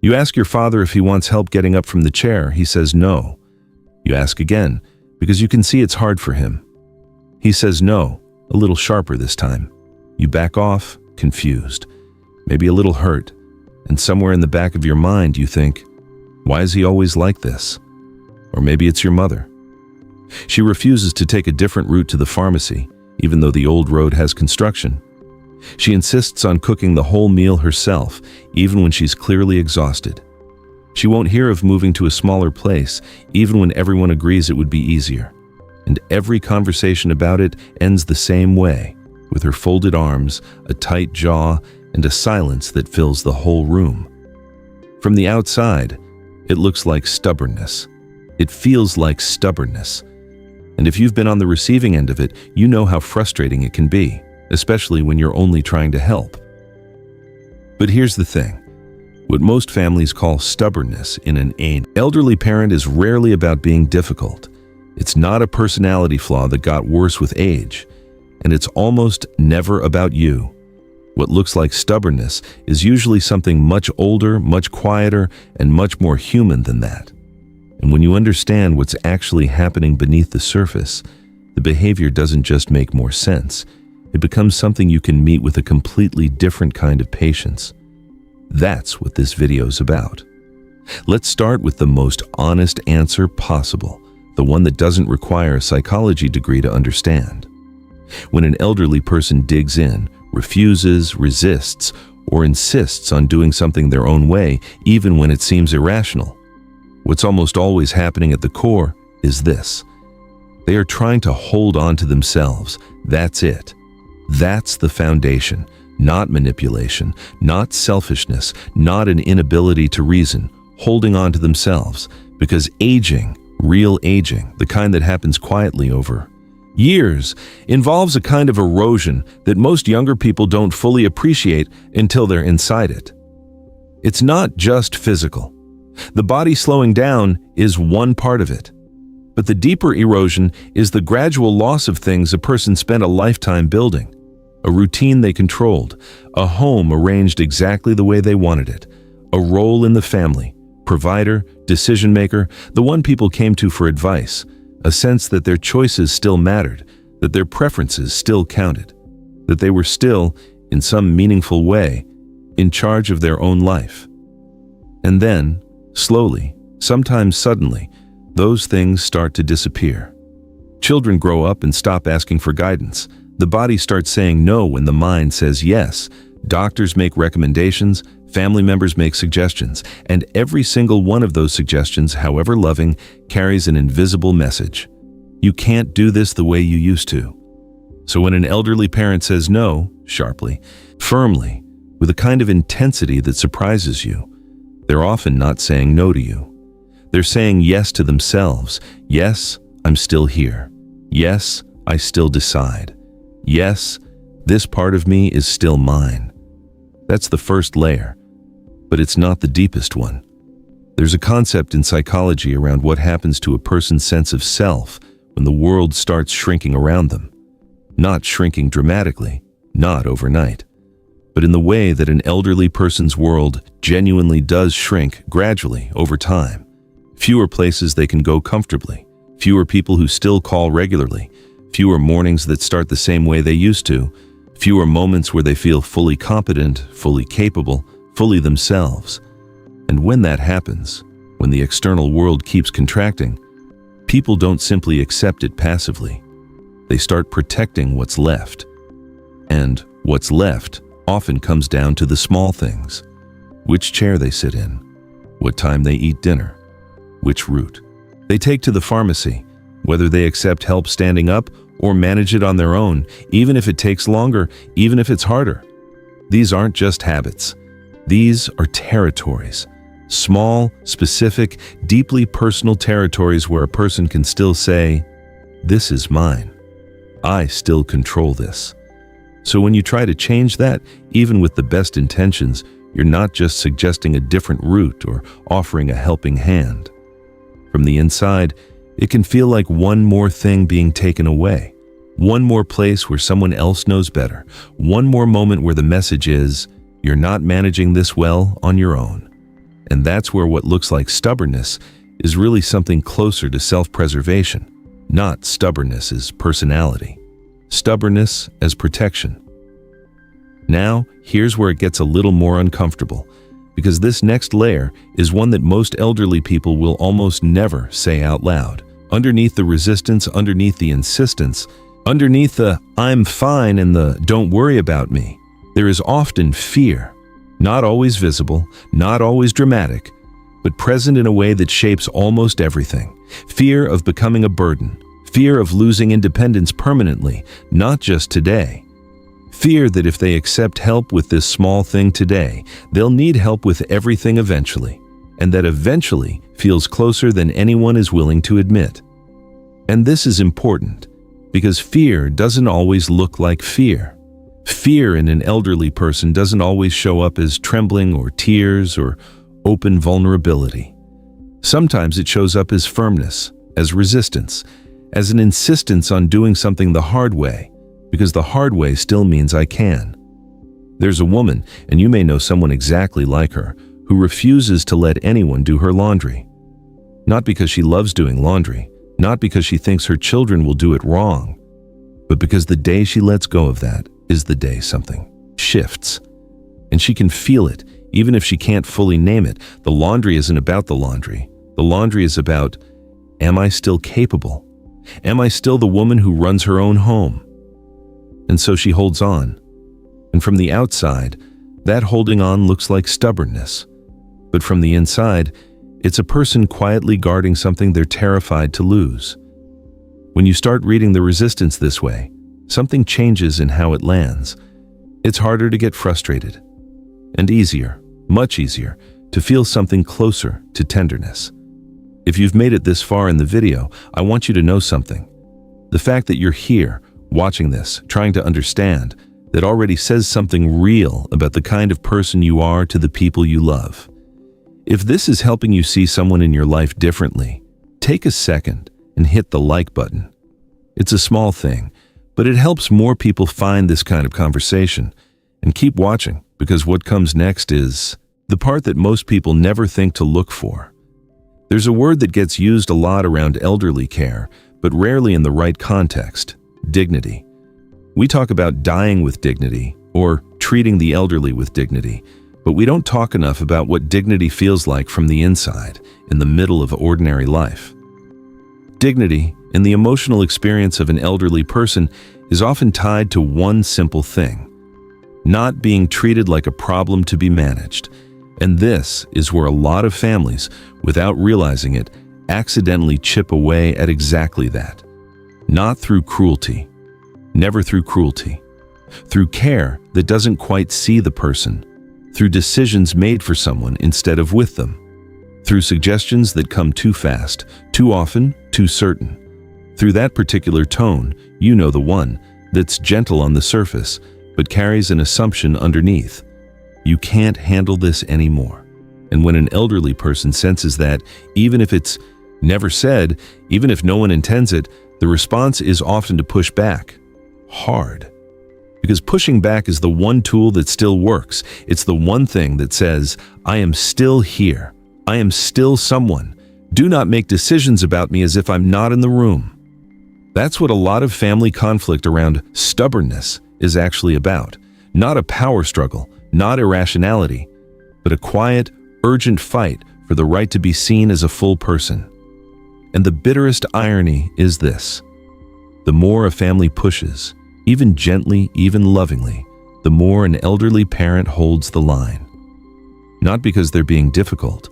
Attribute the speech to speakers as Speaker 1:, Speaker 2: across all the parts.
Speaker 1: You ask your father if he wants help getting up from the chair. He says no. You ask again, because you can see it's hard for him. He says no, a little sharper this time. You back off, confused, maybe a little hurt, and somewhere in the back of your mind you think, why is he always like this? Or maybe it's your mother. She refuses to take a different route to the pharmacy, even though the old road has construction. She insists on cooking the whole meal herself, even when she's clearly exhausted. She won't hear of moving to a smaller place, even when everyone agrees it would be easier. And every conversation about it ends the same way, with her folded arms, a tight jaw, and a silence that fills the whole room. From the outside, it looks like stubbornness. It feels like stubbornness. And if you've been on the receiving end of it, you know how frustrating it can be, especially when you're only trying to help. But here's the thing. What most families call stubbornness in an elderly parent is rarely about being difficult. It's not a personality flaw that got worse with age, and it's almost never about you. What looks like stubbornness is usually something much older, much quieter, and much more human than that. And when you understand what's actually happening beneath the surface, the behavior doesn't just make more sense. It becomes something you can meet with a completely different kind of patience. That's what this video is about. Let's start with the most honest answer possible, the one that doesn't require a psychology degree to understand. When an elderly person digs in, refuses, resists, or insists on doing something their own way, even when it seems irrational, what's almost always happening at the core is this. They are trying to hold on to themselves. That's it. That's the foundation, not manipulation, not selfishness, not an inability to reason, holding on to themselves. Because aging, real aging, the kind that happens quietly over years, involves a kind of erosion that most younger people don't fully appreciate until they're inside it. It's not just physical. The body slowing down is one part of it. But the deeper erosion is the gradual loss of things a person spent a lifetime building. A routine they controlled, a home arranged exactly the way they wanted it, a role in the family, provider, decision maker, the one people came to for advice, a sense that their choices still mattered, that their preferences still counted, that they were still, in some meaningful way, in charge of their own life. And then, slowly, sometimes suddenly, those things start to disappear. Children grow up and stop asking for guidance. The body starts saying no when the mind says yes. Doctors make recommendations, family members make suggestions, and every single one of those suggestions, however loving, carries an invisible message. You can't do this the way you used to. So when an elderly parent says no, sharply, firmly, with a kind of intensity that surprises you, they're often not saying no to you. They're saying yes to themselves. Yes, I'm still here. Yes, I still decide. Yes, this part of me is still mine. That's the first layer, but it's not the deepest one. There's a concept in psychology around what happens to a person's sense of self when the world starts shrinking around them. Not shrinking dramatically, not overnight, but in the way that an elderly person's world genuinely does shrink gradually over time. Fewer places they can go comfortably, fewer people who still call regularly, fewer mornings that start the same way they used to, fewer moments where they feel fully competent, fully capable, fully themselves. And when that happens, when the external world keeps contracting, people don't simply accept it passively. They start protecting what's left. And what's left often comes down to the small things. Which chair they sit in, what time they eat dinner, which route they take to the pharmacy, whether they accept help standing up or manage it on their own, even if it takes longer, even if it's harder. These aren't just habits. These are territories. Small, specific, deeply personal territories where a person can still say, "This is mine. I still control this." So when you try to change that, even with the best intentions, you're not just suggesting a different route or offering a helping hand. From the inside, it can feel like one more thing being taken away, one more place where someone else knows better, one more moment where the message is, you're not managing this well on your own. And that's where what looks like stubbornness is really something closer to self-preservation, not stubbornness as personality. Stubbornness as protection. Now, here's where it gets a little more uncomfortable, because this next layer is one that most elderly people will almost never say out loud. Underneath the resistance, underneath the insistence, underneath the "I'm fine" and the "don't worry about me," there is often fear. Not always visible, not always dramatic, but present in a way that shapes almost everything. Fear of becoming a burden. Fear of losing independence permanently, not just today. Fear that if they accept help with this small thing today, they'll need help with everything eventually, and that eventually feels closer than anyone is willing to admit. And this is important, because fear doesn't always look like fear. Fear in an elderly person doesn't always show up as trembling or tears or open vulnerability. Sometimes it shows up as firmness, as resistance, as an insistence on doing something the hard way, because the hard way still means I can. There's a woman, and you may know someone exactly like her, who refuses to let anyone do her laundry. Not because she loves doing laundry, not because she thinks her children will do it wrong, but because the day she lets go of that is the day something shifts. And she can feel it, even if she can't fully name it. The laundry isn't about the laundry. The laundry is about, am I still capable? Am I still the woman who runs her own home? And so she holds on. And from the outside, that holding on looks like stubbornness. But from the inside, it's a person quietly guarding something they're terrified to lose. When you start reading the resistance this way, something changes in how it lands. It's harder to get frustrated. And easier, much easier, to feel something closer to tenderness. If you've made it this far in the video, I want you to know something. The fact that you're here, watching this, trying to understand, that already says something real about the kind of person you are to the people you love. If this is helping you see someone in your life differently, take a second and hit the like button. It's a small thing, but it helps more people find this kind of conversation. And keep watching, because what comes next is the part that most people never think to look for. There's a word that gets used a lot around elderly care, but rarely in the right context: dignity. We talk about dying with dignity, or treating the elderly with dignity, but we don't talk enough about what dignity feels like from the inside, in the middle of ordinary life. Dignity, in the emotional experience of an elderly person, is often tied to one simple thing: not being treated like a problem to be managed. And this is where a lot of families, without realizing it, accidentally chip away at exactly that. Not through cruelty. Never through cruelty. Through care that doesn't quite see the person. Through decisions made for someone instead of with them. Through suggestions that come too fast, too often, too certain. Through that particular tone, you know the one, that's gentle on the surface, but carries an assumption underneath. You can't handle this anymore. And when an elderly person senses that, even if it's never said, even if no one intends it, the response is often to push back. Hard. Because pushing back is the one tool that still works. It's the one thing that says, I am still here. I am still someone. Do not make decisions about me as if I'm not in the room. That's what a lot of family conflict around stubbornness is actually about. Not a power struggle, not irrationality, but a quiet, urgent fight for the right to be seen as a full person. And the bitterest irony is this: the more a family pushes, even gently, even lovingly, the more an elderly parent holds the line. Not because they're being difficult,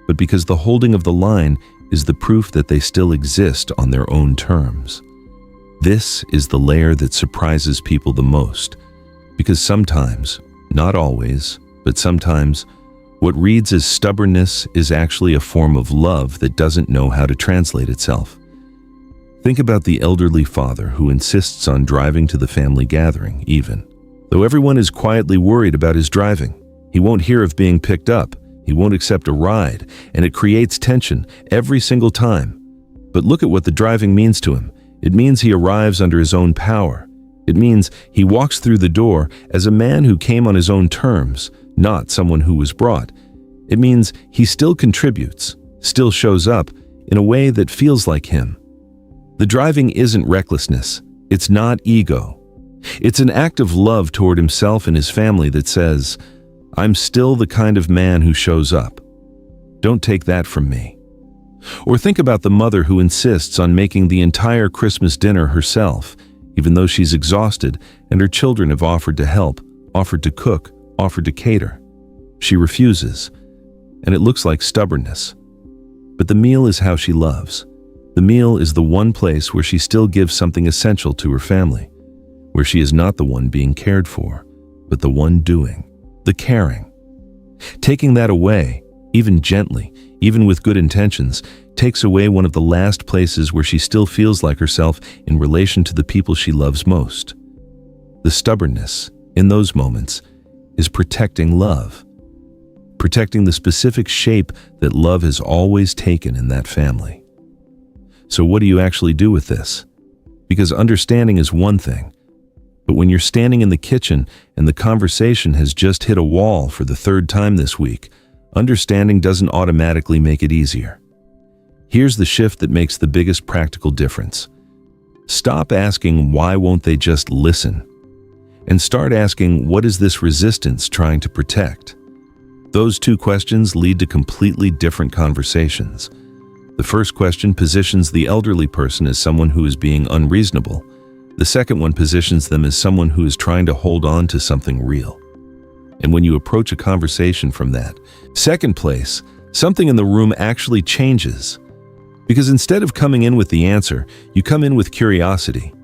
Speaker 1: but because the holding of the line is the proof that they still exist on their own terms. This is the layer that surprises people the most, because sometimes, not always, but sometimes, what reads as stubbornness is actually a form of love that doesn't know how to translate itself. Think about the elderly father who insists on driving to the family gathering, even though everyone is quietly worried about his driving. He won't hear of being picked up, he won't accept a ride, and it creates tension every single time. But look at what the driving means to him. It means he arrives under his own power. It means he walks through the door as a man who came on his own terms, not someone who was brought. It means he still contributes, still shows up in a way that feels like him. The driving isn't recklessness. It's not ego. It's an act of love toward himself and his family that says, I'm still the kind of man who shows up. Don't take that from me. Or think about the mother who insists on making the entire Christmas dinner herself, even though she's exhausted and her children have offered to help, offered to cook, offered to cater. She refuses, and it looks like stubbornness. But the meal is how she loves. The meal is the one place where she still gives something essential to her family, where she is not the one being cared for, but the one doing, the caring. Taking that away, even gently, even with good intentions, takes away one of the last places where she still feels like herself in relation to the people she loves most. The stubbornness, in those moments, is protecting love, protecting the specific shape that love has always taken in that family. So what do you actually do with this? Because understanding is one thing, but when you're standing in the kitchen and the conversation has just hit a wall for the third time this week, understanding doesn't automatically make it easier. Here's the shift that makes the biggest practical difference. Stop asking, why won't they just listen? And start asking, what is this resistance trying to protect? Those two questions lead to completely different conversations. The first question positions the elderly person as someone who is being unreasonable. The second one positions them as someone who is trying to hold on to something real. And when you approach a conversation from that second place, something in the room actually changes. Because instead of coming in with the answer, you come in with curiosity.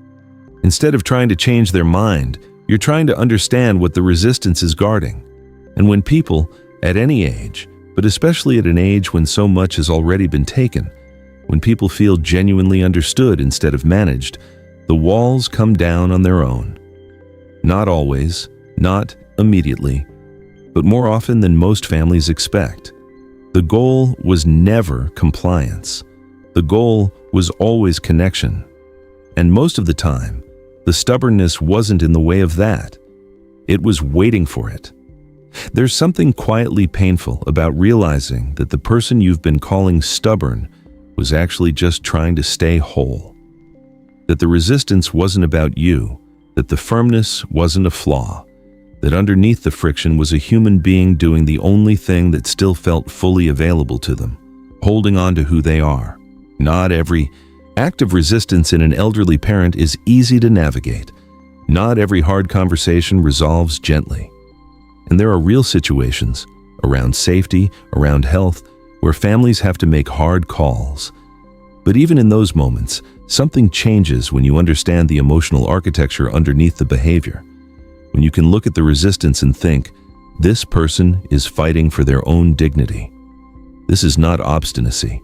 Speaker 1: Instead of trying to change their mind, you're trying to understand what the resistance is guarding. And when people, at any age, but especially at an age when so much has already been taken, when people feel genuinely understood instead of managed, the walls come down on their own. Not always, not immediately, but more often than most families expect. The goal was never compliance. The goal was always connection. And most of the time, the stubbornness wasn't in the way of that. It was waiting for it. There's something quietly painful about realizing that the person you've been calling stubborn was actually just trying to stay whole. That the resistance wasn't about you, that the firmness wasn't a flaw, that underneath the friction was a human being doing the only thing that still felt fully available to them, holding on to who they are. Not every act of resistance in an elderly parent is easy to navigate. Not every hard conversation resolves gently. And there are real situations, around safety, around health, where families have to make hard calls. But even in those moments, something changes when you understand the emotional architecture underneath the behavior. When you can look at the resistance and think, this person is fighting for their own dignity. This is not obstinacy.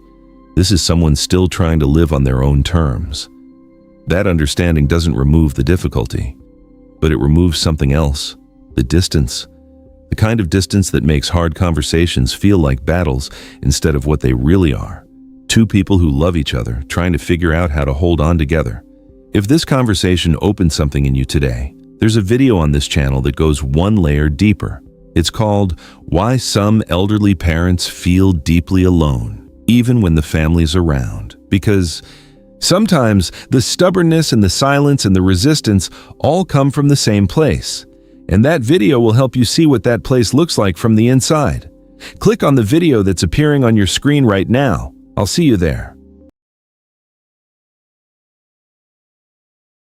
Speaker 1: This is someone still trying to live on their own terms. That understanding doesn't remove the difficulty, but it removes something else, the distance. The kind of distance that makes hard conversations feel like battles instead of what they really are. Two people who love each other, trying to figure out how to hold on together. If this conversation opened something in you today, there's a video on this channel that goes one layer deeper. It's called Why Some Elderly Parents Feel Deeply Alone, even when the family's around. Because sometimes the stubbornness and the silence and the resistance all come from the same place. And that video will help you see what that place looks like from the inside. Click on the video that's appearing on your screen right now. I'll see you there.